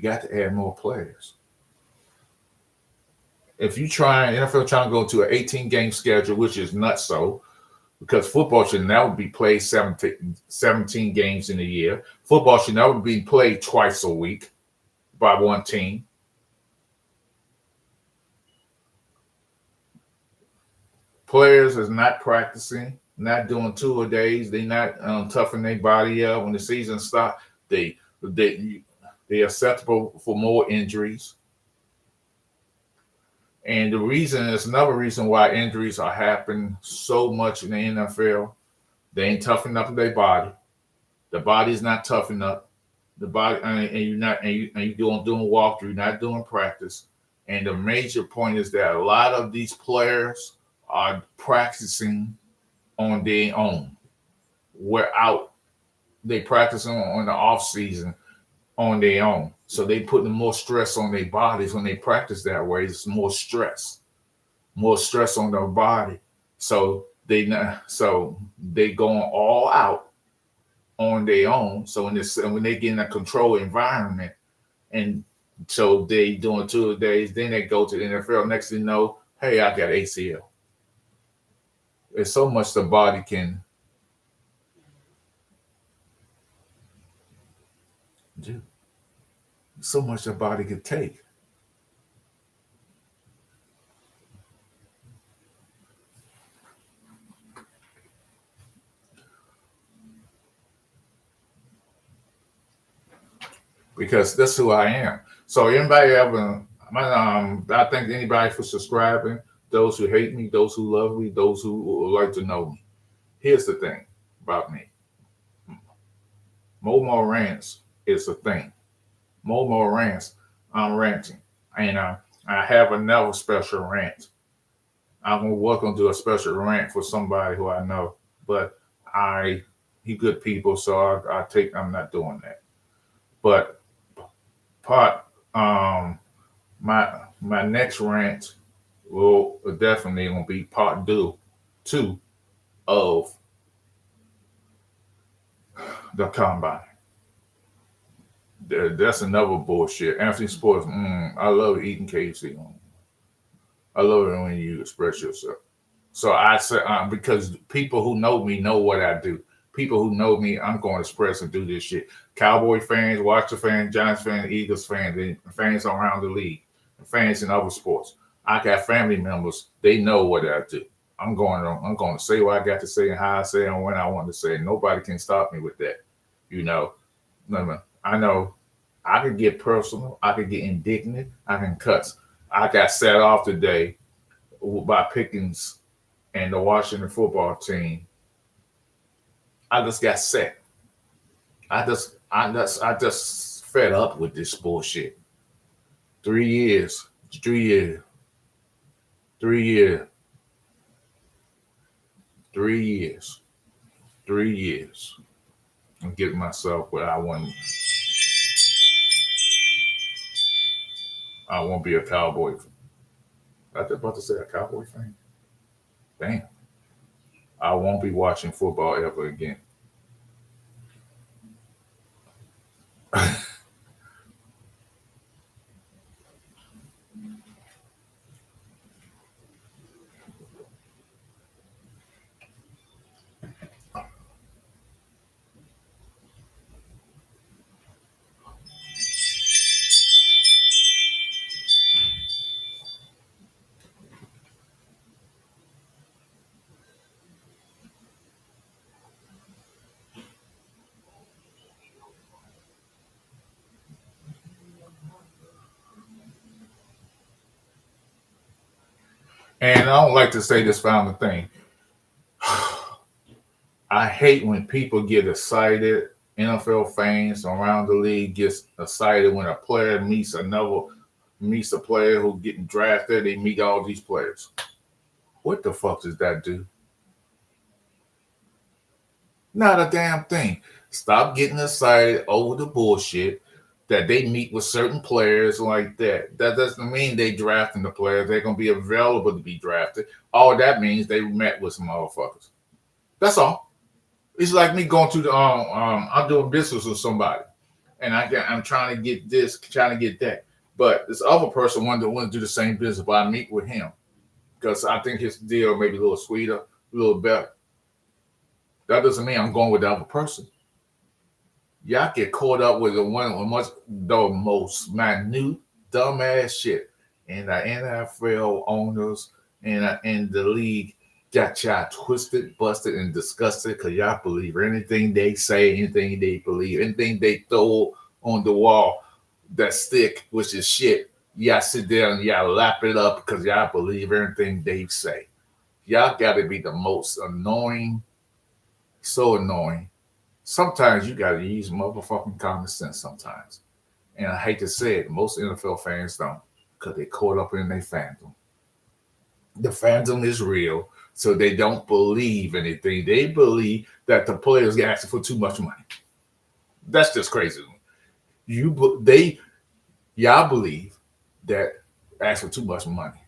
got to add more players. If you try NFL trying to go to an 18 game schedule, which is not so, because football should never be played 17 games in a year. Football should never be played twice a week by one team. Players is not practicing, not doing tour days. They not toughing their body up when the season starts. They they acceptable for more injuries. And the reason is another reason why injuries are happening so much in the NFL. They ain't toughening up their body. The body's not tough enough. The body, and you're not, and you doing walkthrough, you're not doing practice. And the major point is that a lot of these players are practicing on their own. We're out. They practice on the off season on their own. So they putting more stress on their bodies when they practice that way. It's more stress on their body. So they going all out on their own. So when they get in a controlled environment, and so they doing 2 days, then they go to the NFL. Next thing you know, hey, I got ACL. There's so much the body can do. So much the body can take. Because that's who I am. So anybody ever, I thank anybody for subscribing. Those who hate me, those who love me, those who would like to know me. Here's the thing about me. More rants is a thing. More rants. I'm ranting, and I have another special rant. I'm going to do a special rant for somebody who I know, but he good people, so I'm not doing that. But part my my next rant will definitely gonna be part two of the combine. That's another bullshit. Anthony Sports, I love eating KFC. I love it when you express yourself. So I say because people who know me know what I do. People who know me, I'm going to express and do this shit. Cowboy fans, Watcher fans, Giants fans, Eagles fans, and fans around the league, and fans in other sports. I got family members. They know what I do. I'm going to say what I got to say and how I say it and when I want to say it. Nobody can stop me with that. You know, I know I could get personal. I could get indignant. I can cuss. I got set off today by Pickens and the Washington football team. I just got set. I just fed up with this bullshit. 3 years, 3 years, 3 years, 3 years, 3 years. I'm getting myself where I want. I won't be a Cowboy. I was about to say a Cowboy fan. Damn. I won't be watching football ever again. And I don't like to say this final thing. I hate when people get excited. NFL fans around the league gets excited when a player meets a player who getting drafted. They meet all these players. What the fuck does that do? Not a damn thing. Stop getting excited over the bullshit that they meet with certain players like that. That doesn't mean they drafting the players. They're gonna be available to be drafted. All that means they met with some motherfuckers. That's all. It's like me going to the I'm doing business with somebody, and I'm trying to get this, trying to get that. But this other person want to do the same business, but I meet with him because I think his deal may be a little sweeter, a little better. That doesn't mean I'm going with the other person. Y'all get caught up with the most minute dumbass shit, and the NFL owners and the league got y'all twisted, busted, and disgusted because y'all believe anything they say, anything they believe, anything they throw on the wall that stick, which is shit. Y'all sit there and y'all lap it up because y'all believe everything they say. Y'all got to be the most annoying, so annoying. Sometimes you got to use motherfucking common sense sometimes. And I hate to say it, most NFL fans don't because they caught up in their fandom. The fandom is real, so they don't believe anything. They believe that the players get asking for too much money. That's just crazy. Y'all believe that ask for too much money.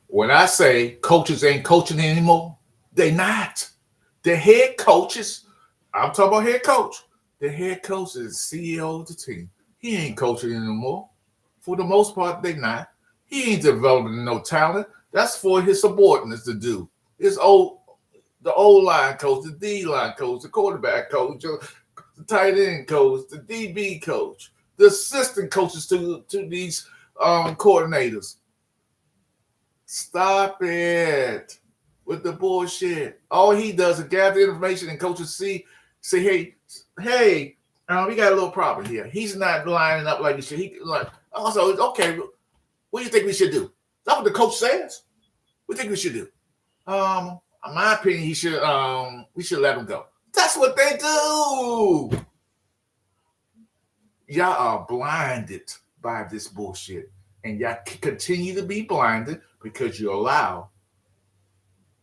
When I say coaches ain't coaching anymore, they not. The head coaches, I'm talking about head coach. The head coach is CEO of the team. He ain't coaching anymore. For the most part, they not. He ain't developing no talent. That's for his subordinates to do. The old line coach, the D line coach, the quarterback coach, the tight end coach, the DB coach, the assistant coaches to these coordinators. Stop it with the bullshit. All he does is gather information and coaches say, hey, we got a little problem here. He's not lining up like he should. He like also okay. What do you think we should do? That's what the coach says. What do you think we should do? In my opinion, we should let him go. That's what they do. Y'all are blinded by this bullshit, and y'all continue to be blinded because you allow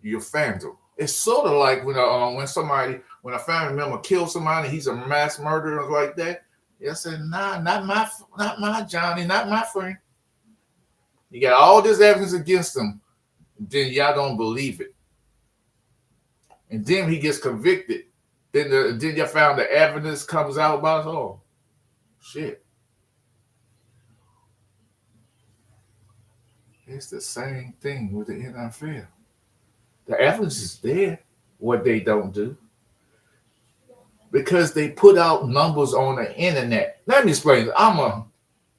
your fandom. It's sort of like when a family member kills somebody, he's a mass murderer like that. I said, nah, not my Johnny, not my friend. You got all this evidence against him, then y'all don't believe it. And then he gets convicted. Then you found the evidence comes out about it. Oh, shit. It's the same thing with the NFL. The evidence is there, what they don't do. Because they put out numbers on the internet. Let me explain.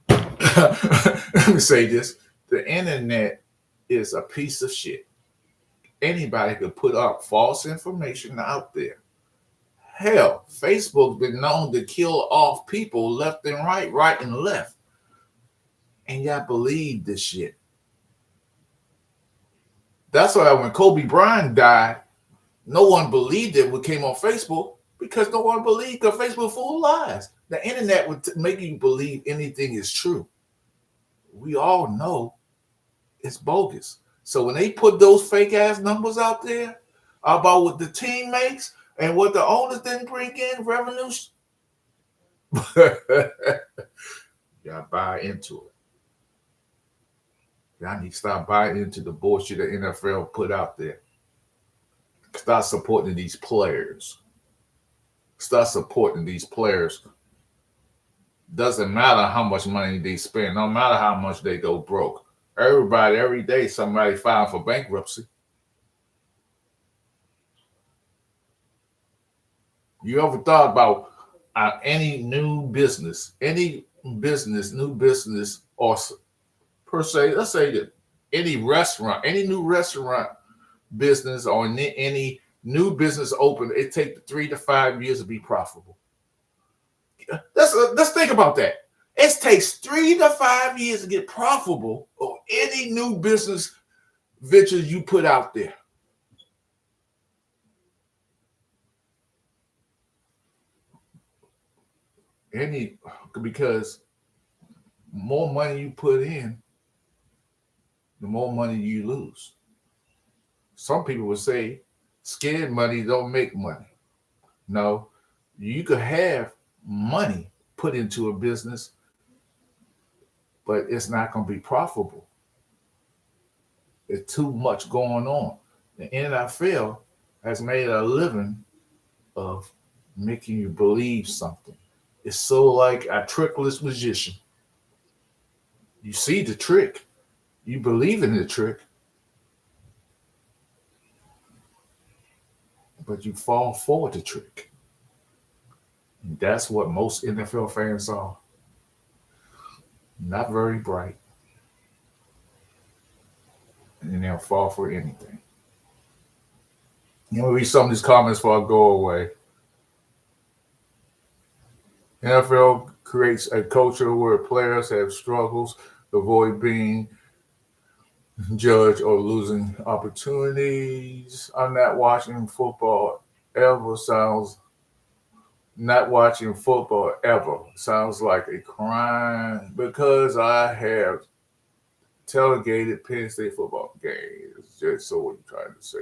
Let me say this. The internet is a piece of shit. Anybody could put up false information out there. Hell, Facebook's been known to kill off people left and right and left. And y'all believe this shit. That's why when Kobe Bryant died, no one believed it when it came on Facebook because no one believed because Facebook full of lies. The internet would make you believe anything is true. We all know it's bogus. So when they put those fake ass numbers out there about what the team makes and what the owners didn't bring in revenues, y'all buy into it. Y'all need to stop buying into the bullshit the NFL put out there. Start supporting these players. Start supporting these players. Doesn't matter how much money they spend. No matter how much they go broke. Everybody, every day, somebody filed for bankruptcy. You ever thought about any new business, or per se, let's say that any new restaurant business or any new business open, it takes 3 to 5 years to be profitable. Let's think about that. It takes 3 to 5 years to get profitable on any new business venture you put out there. Because more money you put in, the more money you lose. Some people would say scared money don't make money. No, you could have money put into a business, but it's not going to be profitable. There's too much going on. The NFL has made a living of making you believe something. It's so like a trickless magician. You see the trick. You believe in the trick. But you fall for the trick. And that's what most NFL fans are. Not very bright. And they'll fall for anything. Let me read some of these comments before I go away. NFL creates a culture where players have struggles, avoid being judged or losing opportunities. I'm not watching football ever sounds Not watching football ever sounds like a crime because I have tailgated Penn State football games. Just so what you're trying to say,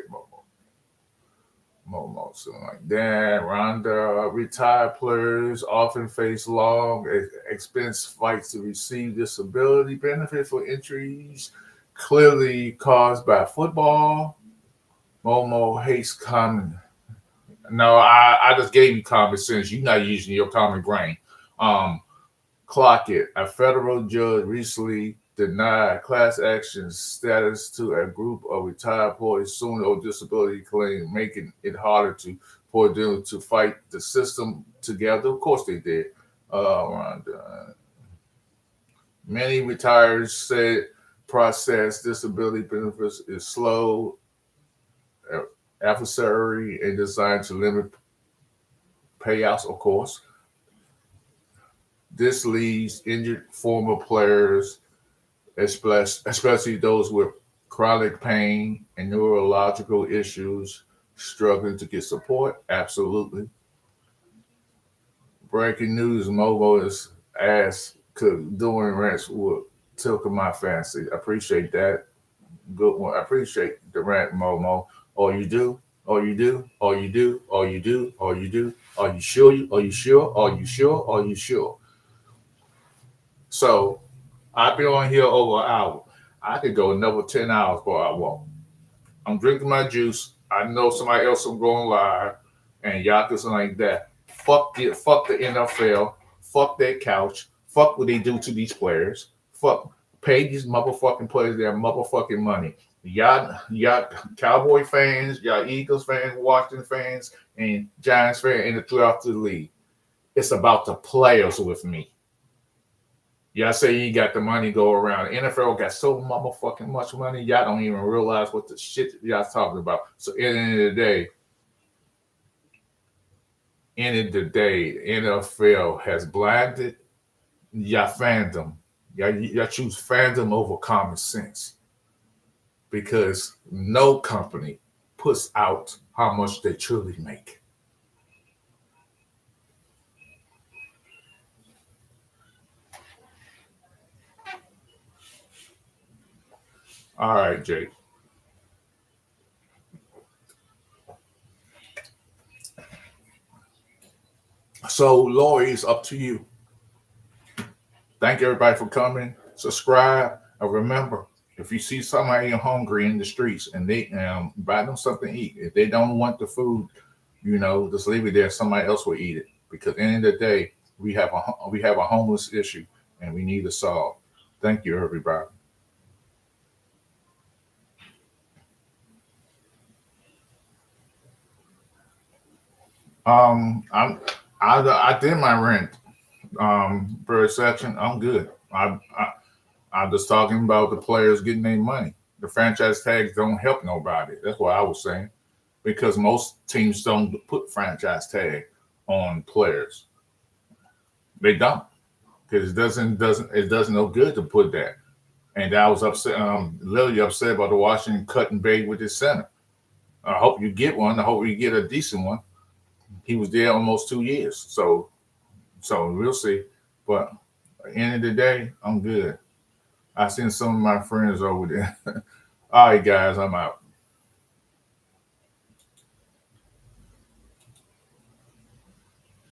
Momo, something like that. Rhonda, retired players often face long expense fights to receive disability benefit for injuries clearly caused by football. Momo hates common. No, I just gave you common sense. You're not using your common brain. Um, Clock it. A federal judge recently denied class action status to a group of retired employees suing over disability claim, making it harder for them to fight the system together. Of course they did. Many retirees said process disability benefits is slow, adversary, and designed to limit payouts, of course. This leaves injured former players, especially those with chronic pain and neurological issues, struggling to get support. Absolutely. Breaking news: Momo's ass doing rants would tickle my fancy. I appreciate that. Good one. I appreciate the rant, Momo. All you do, all you do, all you do, all you do, all you do. Are you sure? Are you sure? Are you sure? Are you sure? So I've been on here over an hour. I could go another 10 hours before I walk. I'm drinking my juice. I know somebody else will go on live and y'all do something like that. Fuck the NFL. Fuck their couch. Fuck what they do to these players. Fuck pay these motherfucking players their motherfucking money. Y'all Cowboy fans, y'all Eagles fans, Washington fans, and Giants fans, and throughout the league. It's about the players with me. Y'all say you got the money go around. The NFL got so motherfucking much money, y'all don't even realize what the shit y'all talking about. So at the end of the day, NFL has blinded y'all fandom. Y'all choose fandom over common sense because no company puts out how much they truly make. All right, Jake. So, Lori, it's up to you. Thank everybody for coming. Subscribe. And remember, if you see somebody hungry in the streets and they buy them something to eat. If they don't want the food, just leave it there. Somebody else will eat it. Because at the end of the day, we have a homeless issue and we need to solve. Thank you, everybody. I'm I did my rent per section. I'm good. I'm just talking about the players getting their money. The franchise tags don't help nobody. That's what I was saying. Because most teams don't put franchise tag on players. They don't. Because it doesn't no good to put that. And I was upset, literally upset about the Washington cutting bait with his center. I hope you get one. I hope you get a decent one. He was there almost 2 years. So we'll see. But at the end of the day, I'm good. I seen some of my friends over there. All right, guys, I'm out.